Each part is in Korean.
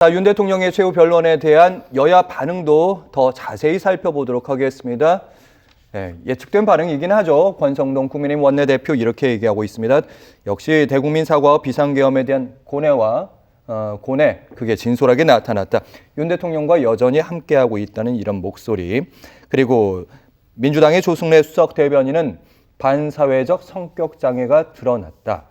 자, 윤 대통령의 최후 변론에 대한 여야 반응도 더 자세히 살펴보도록 하겠습니다. 예측된 반응이긴 하죠. 권성동 국민의힘 원내대표 이렇게 얘기하고 있습니다. 역시 대국민 사과와 비상계엄에 대한 고뇌, 그게 진솔하게 나타났다. 윤 대통령과 여전히 함께하고 있다는 이런 목소리. 그리고 민주당의 조승래 수석 대변인은 반사회적 성격 장애가 드러났다.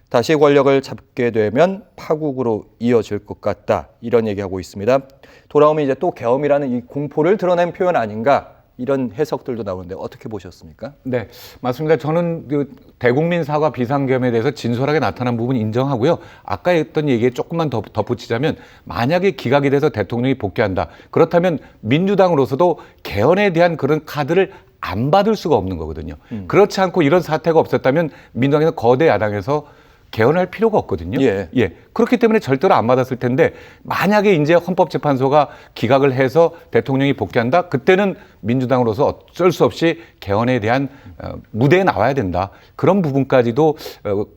다시 권력을 잡게 되면 파국으로 이어질 것 같다. 이런 얘기하고 있습니다. 돌아오면 이제 또 계엄이라는 이 공포를 드러낸 표현 아닌가. 이런 해석들도 나오는데 어떻게 보셨습니까? 네, 맞습니다. 저는 그 대국민 사과 비상계엄에 대해서 진솔하게 나타난 부분 인정하고요. 아까 했던 얘기에 조금만 더 덧붙이자면 만약에 기각이 돼서 대통령이 복귀한다. 그렇다면 민주당으로서도 개헌에 대한 그런 카드를 안 받을 수가 없는 거거든요. 그렇지 않고 이런 사태가 없었다면 민주당에서 거대 야당에서 개헌할 필요가 없거든요. 예. 그렇기 때문에 절대로 안 받았을 텐데 만약에 이제 헌법재판소가 기각을 해서 대통령이 복귀한다. 그때는 민주당으로서 어쩔 수 없이 개헌에 대한 무대에 나와야 된다. 그런 부분까지도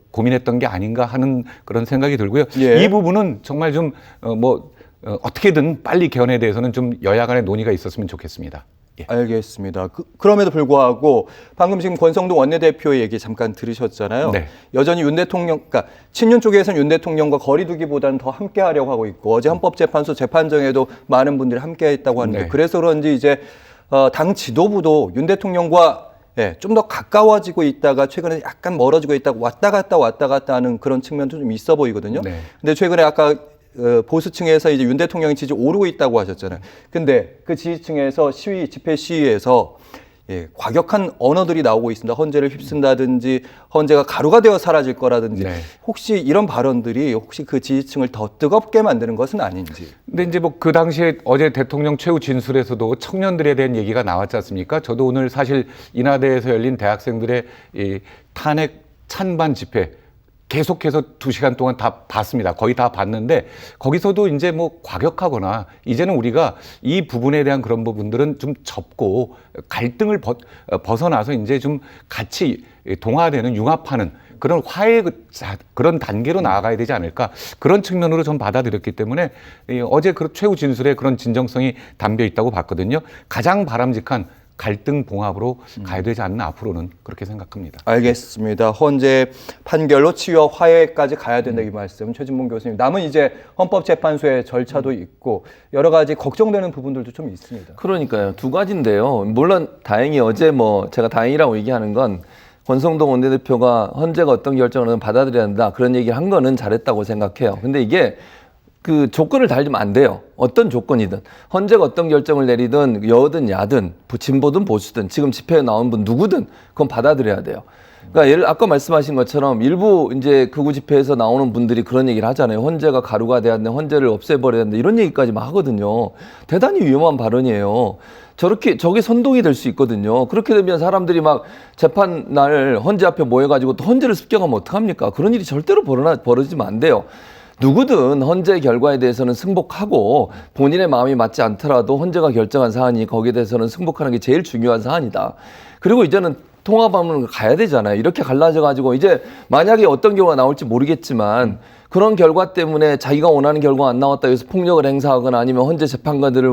고민했던 게 아닌가 하는 그런 생각이 들고요. 예. 이 부분은 정말 좀 어떻게든 빨리 개헌에 대해서는 좀 여야 간의 논의가 있었으면 좋겠습니다. 알겠습니다. 그럼에도 불구하고 방금 지금 권성동 원내대표의 얘기 잠깐 들으셨잖아요. 네. 여전히 윤 대통령, 그러니까 친윤 쪽에서는 윤 대통령과 거리두기보다는 더 함께 하려고 하고 있고 어제 헌법재판소 재판정에도 많은 분들이 함께 했다고 하는데 네. 그래서 그런지 이제 당 지도부도 윤 대통령과 좀 더 가까워지고 있다가 최근에 약간 멀어지고 있다가 왔다 갔다 하는 그런 측면도 좀 있어 보이거든요. 네. 근데 최근에 아까 보수층에서 이제 윤 대통령의 지지 오르고 있다고 하셨잖아요. 근데 그 지지층에서 집회 시위에서 과격한 언어들이 나오고 있습니다. 헌재를 휩쓴다든지 헌재가 가루가 되어 사라질 거라든지 네. 혹시 이런 발언들이 혹시 그 지지층을 더 뜨겁게 만드는 것은 아닌지. 근데 이제 그 당시에 어제 대통령 최후 진술에서도 청년들에 대한 얘기가 나왔지 않습니까? 저도 오늘 사실 인하대에서 열린 대학생들의 이 탄핵 찬반 집회 계속해서 2시간 동안 다 봤습니다. 거의 다 봤는데 거기서도 이제 과격하거나 이제는 우리가 이 부분에 대한 그런 부분들은 좀 접고 갈등을 벗어나서 이제 좀 같이 동화되는 융합하는 그런 화해 그런 단계로 나아가야 되지 않을까 그런 측면으로 좀 받아들였기 때문에 어제 그 최후 진술에 그런 진정성이 담겨 있다고 봤거든요. 가장 바람직한 갈등 봉합으로 가야 되지 않나 앞으로는 그렇게 생각합니다. 알겠습니다. 헌재 판결로 치유와 화해까지 가야 된다 이 말씀 최진봉 교수님. 남은 이제 헌법재판소의 절차도 있고 여러 가지 걱정되는 부분들도 좀 있습니다. 그러니까요. 두 가지인데요. 물론 다행히 어제 제가 다행이라고 얘기하는 건 권성동 원내대표가 헌재가 어떤 결정을 하든 받아들여야 한다. 그런 얘기를 한 거는 잘했다고 생각해요. 근데 이게 그 조건을 달리면 안 돼요. 어떤 조건이든. 헌재가 어떤 결정을 내리든 여든 야든 진보든 보수든 지금 집회에 나온 분 누구든 그건 받아들여야 돼요. 그러니까 아까 말씀하신 것처럼 일부 이제 극우 집회에서 나오는 분들이 그런 얘기를 하잖아요. 헌재가 가루가 돼야 된다. 헌재를 없애버려야 된다. 이런 얘기까지 막 하거든요. 대단히 위험한 발언이에요. 저게 선동이 될 수 있거든요. 그렇게 되면 사람들이 막 재판 날 헌재 앞에 모여가지고 또 헌재를 습격하면 어떡합니까? 그런 일이 절대로 벌어지면 안 돼요. 누구든 헌재 결과에 대해서는 승복하고 본인의 마음이 맞지 않더라도 헌재가 결정한 사안이 거기에 대해서는 승복하는 게 제일 중요한 사안이다. 그리고 이제는 통합하면 가야 되잖아요. 이렇게 갈라져가지고 이제 만약에 어떤 경우가 나올지 모르겠지만 그런 결과 때문에 자기가 원하는 결과가 안 나왔다 해서 폭력을 행사하거나 아니면 헌재 재판관들을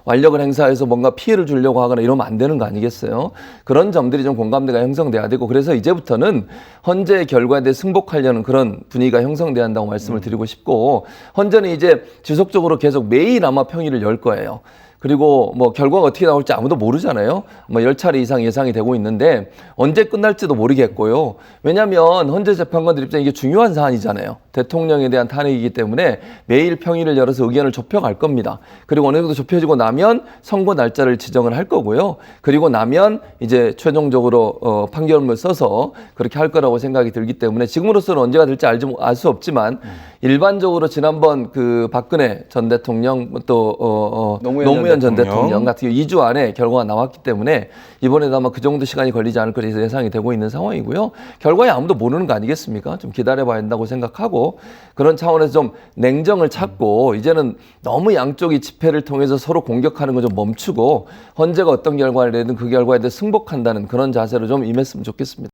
완력을 행사해서 뭔가 피해를 주려고 하거나 이러면 안 되는 거 아니겠어요? 그런 점들이 좀 공감대가 형성돼야 되고 그래서 이제부터는 헌재 결과에 대해 승복하려는 그런 분위기가 형성돼야 한다고 말씀을 드리고 싶고 헌재는 이제 지속적으로 계속 매일 아마 평일을 열 거예요. 그리고 결과가 어떻게 나올지 아무도 모르잖아요. 10차례 이상 예상이 되고 있는데 언제 끝날지도 모르겠고요. 왜냐하면 헌재 재판관들 입장에 이게 중요한 사안이잖아요. 대통령에 대한 탄핵이기 때문에 매일 평일을 열어서 의견을 좁혀갈 겁니다. 그리고 어느 정도 좁혀지고 나면 선고 날짜를 지정을 할 거고요. 그리고 나면 이제 최종적으로 판결문을 써서 그렇게 할 거라고 생각이 들기 때문에 지금으로서는 언제가 될지 알 수 없지만 일반적으로 지난번 그 박근혜 전 대통령 또 노무현 전 대통령 같은 경우 2주 안에 결과가 나왔기 때문에 이번에도 아마 그 정도 시간이 걸리지 않을 거라 예상이 되고 있는 상황이고요. 결과에 아무도 모르는 거 아니겠습니까? 좀 기다려봐야 한다고 생각하고 그런 차원에서 좀 냉정을 찾고 이제는 너무 양쪽이 집회를 통해서 서로 공격하는 거 좀 멈추고 헌재가 어떤 결과를 내든 그 결과에 대해 승복한다는 그런 자세로 좀 임했으면 좋겠습니다.